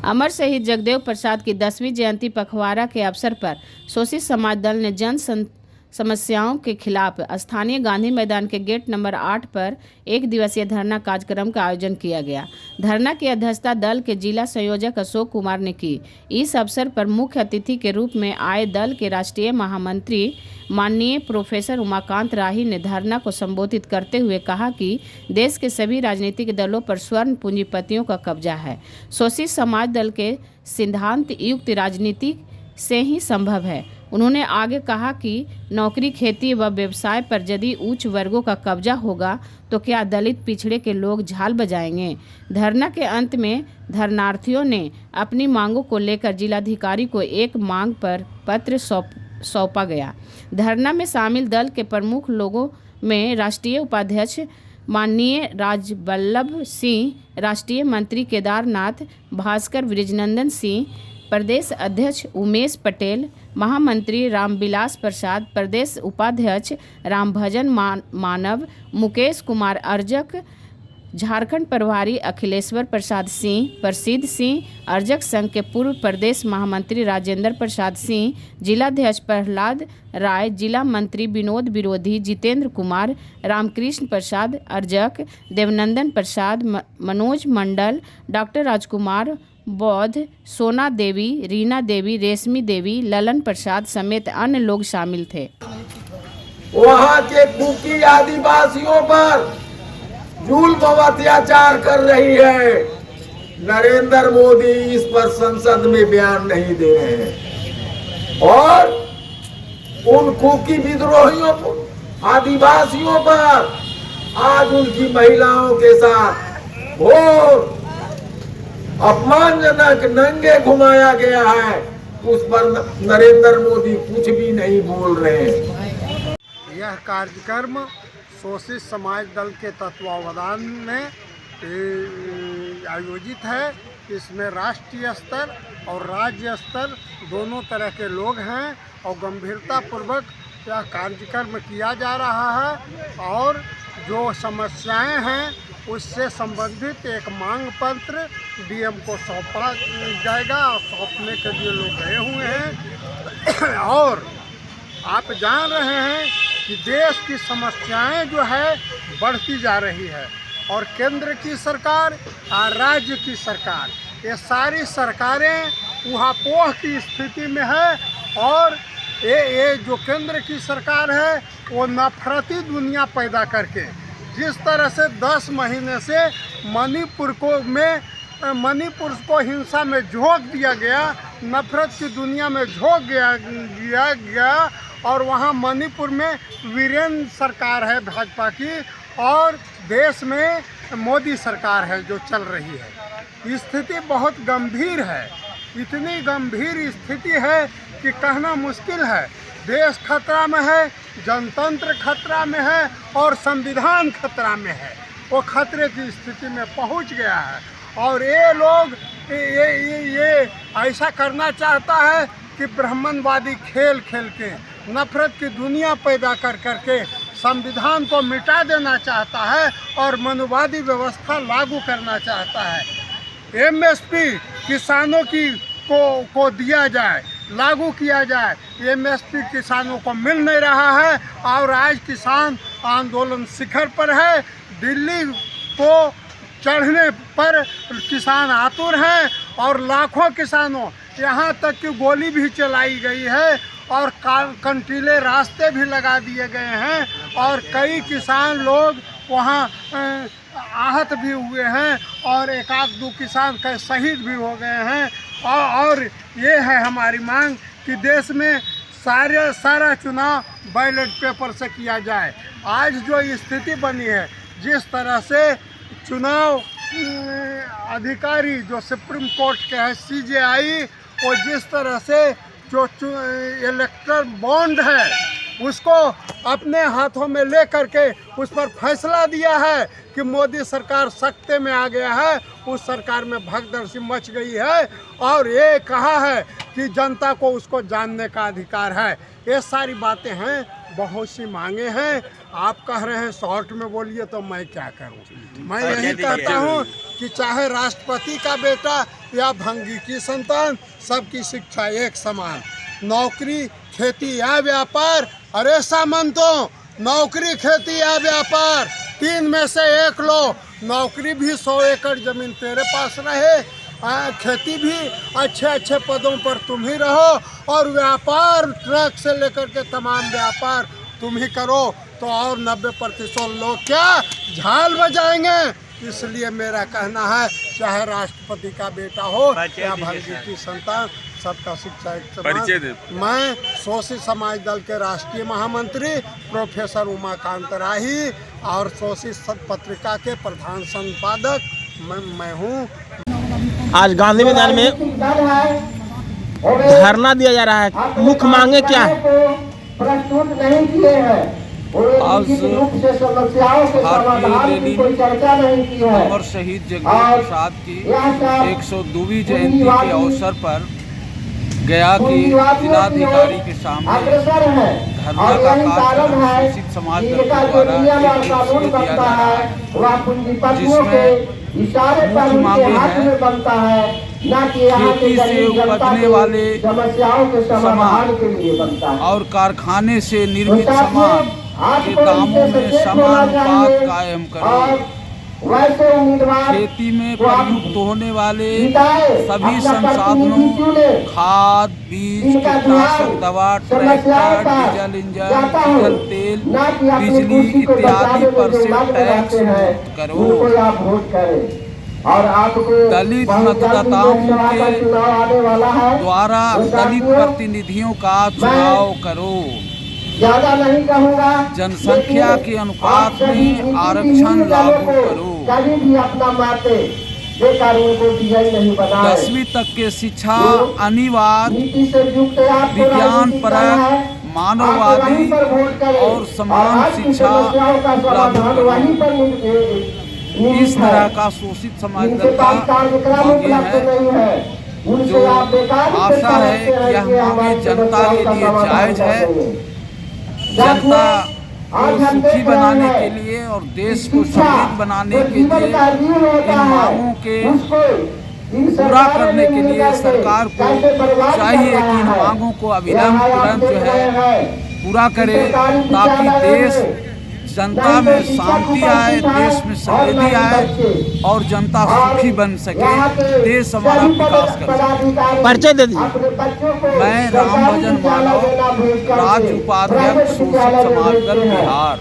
अमर शहीद जगदेव प्रसाद की 10वीं जयंती पखवाड़ा के अवसर पर शोषित समाज दल ने समस्याओं के खिलाफ स्थानीय गांधी मैदान के गेट नंबर 8 पर एक दिवसीय धरना कार्यक्रम का आयोजन किया गया। धरना की अध्यक्षता दल के जिला संयोजक अशोक कुमार ने की। इस अवसर पर मुख्य अतिथि के रूप में आए दल के राष्ट्रीय महामंत्री माननीय प्रोफेसर उमाकांत राही ने धरना को संबोधित करते हुए कहा कि देश के सभी राजनीतिक दलों पर स्वर्ण पूंजीपतियों का कब्जा है। शोषित समाज दल के सिद्धांत युक्त राजनीति से ही संभव है। उन्होंने आगे कहा कि नौकरी, खेती व व्यवसाय पर यदि उच्च वर्गों का कब्जा होगा तो क्या दलित पिछड़े के लोग झाल बजाएंगे। धरना के अंत में धरनार्थियों ने अपनी मांगों को लेकर जिलाधिकारी को एक मांग पर पत्र सौंपा गया। धरना में शामिल दल के प्रमुख लोगों में राष्ट्रीय उपाध्यक्ष माननीय राजवल्लभ सिंह, राष्ट्रीय मंत्री केदारनाथ भास्कर बृजनंदन सिंह, प्रदेश अध्यक्ष उमेश पटेल, महामंत्री रामविलास प्रसाद, प्रदेश उपाध्यक्ष रामभजन मानव, मुकेश कुमार अर्जक, झारखंड प्रभारी अखिलेश्वर प्रसाद सिंह, प्रसिद्ध सिंह, अर्जक संघ के पूर्व प्रदेश महामंत्री राजेंद्र प्रसाद सिंह, जिलाध्यक्ष प्रहलाद राय, जिला मंत्री विनोद विरोधी, जितेंद्र कुमार, रामकृष्ण प्रसाद अर्जक, देवनंदन प्रसाद, मनोज मंडल, डॉक्टर राजकुमार बौद्ध, सोना देवी, रीना देवी, रेशमी देवी, ललन प्रसाद समेत अन्य लोग शामिल थे। वहाँ के कुकी आदिवासियों पर जुल्म व अत्याचार कर रही है। नरेंद्र मोदी इस पर संसद में बयान नहीं दे रहे हैं और उन कुकी विद्रोहियों को, आदिवासियों पर आज उनकी महिलाओं के साथ घोर अपमानजनक नंगे घुमाया गया है। उस पर नरेंद्र मोदी कुछ भी नहीं बोल रहे हैं। यह कार्यक्रम शोषित समाज दल के तत्वावधान में आयोजित है। इसमें राष्ट्रीय स्तर और राज्य स्तर दोनों तरह के लोग हैं और गंभीरतापूर्वक यह कार्यक्रम किया जा रहा है और जो समस्याएं हैं उससे संबंधित एक मांग पत्र डीएम को सौंपा जाएगा और सौंपने के लिए लोग गए हुए हैं। और आप जान रहे हैं कि देश की समस्याएं जो है बढ़ती जा रही है और केंद्र की सरकार और राज्य की सरकार, ये सारी सरकारें ऊहापोह की स्थिति में है और ये जो केंद्र की सरकार है वो नफरती दुनिया पैदा करके जिस तरह से 10 महीने से मणिपुर को हिंसा में झोंक दिया गया, नफरत की दुनिया में झोंक गया और वहाँ मणिपुर में वीरेंद्र सरकार है भाजपा की और देश में मोदी सरकार है जो चल रही है। स्थिति बहुत गंभीर है, इतनी गंभीर स्थिति है कि कहना मुश्किल है। देश खतरा में है, जनतंत्र खतरा में है और संविधान खतरा में है। वो खतरे की स्थिति में पहुंच गया है और ये लोग ये ऐसा करना चाहता है कि ब्राह्मणवादी खेल के नफरत की दुनिया पैदा करके संविधान को मिटा देना चाहता है और मनुवादी व्यवस्था लागू करना चाहता है। एमएसपी किसानों को दिया जाए, लागू किया जाए, एमएसपी किसानों को मिल नहीं रहा है और आज किसान आंदोलन शिखर पर है। दिल्ली को चढ़ने पर किसान आतुर हैं और लाखों किसानों, यहाँ तक कि गोली भी चलाई गई है और कंटीले रास्ते भी लगा दिए गए हैं और कई किसान लोग वहाँ आहत भी हुए हैं और एक आध दो किसान का शहीद भी हो गए हैं। और ये है हमारी मांग कि देश में सारा चुनाव बैलेट पेपर से किया जाए। आज जो स्थिति बनी है, जिस तरह से चुनाव अधिकारी जो सुप्रीम कोर्ट के है सीजेआई, और जिस तरह से जो इलेक्टोरल बॉन्ड है उसको अपने हाथों में ले करके उस पर फैसला दिया है कि मोदी सरकार सत्ते में आ गया है, उस सरकार में भगदड़ सी मच गई है और ये कहा है कि जनता को उसको जानने का अधिकार है। ये सारी बातें हैं, बहुत सी मांगे हैं। आप कह रहे हैं शॉर्ट में बोलिए, तो मैं क्या करूं। मैं यही कहता हूं कि चाहे राष्ट्रपति का बेटा या भंगी की संतान, सबकी शिक्षा एक समान। नौकरी, खेती या व्यापार, अरे सामंतों, नौकरी, खेती या व्यापार, तीन में से एक लो। नौकरी भी 100 एकड़ जमीन तेरे पास रहे, खेती भी अच्छे अच्छे पदों पर तुम ही रहो, और व्यापार ट्रक से लेकर के तमाम व्यापार तुम ही करो, तो और 90% लोग क्या झाल बजाएंगे। इसलिए मेरा कहना है, चाहे राष्ट्रपति का बेटा हो या भंगी की संतान, सबका शिक्षा एक समान। मैं शोषित समाज दल के राष्ट्रीय महामंत्री प्रोफेसर उमाकांत राही और शोषित पत्रिका के प्रधान संपादक मैं हूँ। आज गांधी मैदान में धरना दिया जा रहा है, मुख्य मांगे क्या है? प्रस्तुत नहीं किए हैं, भारतीय लेनिन अमर शहीद जगदेव प्रसाद की 102वीं जयंती के अवसर पर गया की जिलाधिकारी के सामने धरना का कार्यक्रम शोषित समाज दल द्वारा एक दिवसीय दिया जा रहा है, जिसमें मुख्य मांगे हैं खेती से उपजने वाले सामान और कारखाने से निर्मित सामान के दामों में समानुपात कायम करें। खेती में प्रयुक्त होने वाले सभी संसाधनों, खाद, बीज, कीटनाशक दवा, ट्रैक्टर, डीजल इंजन, डीजल तेल, बिजली इत्यादि पर से टैक्स मुक्त करो। दलित मतदाताओं के द्वारा दलित प्रतिनिधियों का चुनाव करो। ज्यादा नहीं कहूँगा, जनसंख्या के अनुपात में आरक्षण लागू करो। कभी भी अपना माते बेकारों को नहीं बनाए। 10वीं तक के शिक्षा अनिवार्य, विज्ञान परक, मानववादी और समान शिक्षा लागू करो। इस तरह का शोषित समाज दल का मांगे है, जो आशा है कि यह मांगे जनता के लिए जायज है। जनता को सुखी बनाने के लिए और देश को समृद्ध बनाने के लिए इन मांगों के पूरा करने के लिए सरकार को चाहिए कि इन मांगों को अविलंब तुरंत जो है पूरा करे, ताकि देश जनता में शांति आए, देश में समृद्धि आए और जनता सुखी बन सके, देश हमारा विकास कर सके। परिचय दे दीजिए। मैं राम भजन मानव, राज्य उपाध्यक्ष शोषित समाज दल बिहार।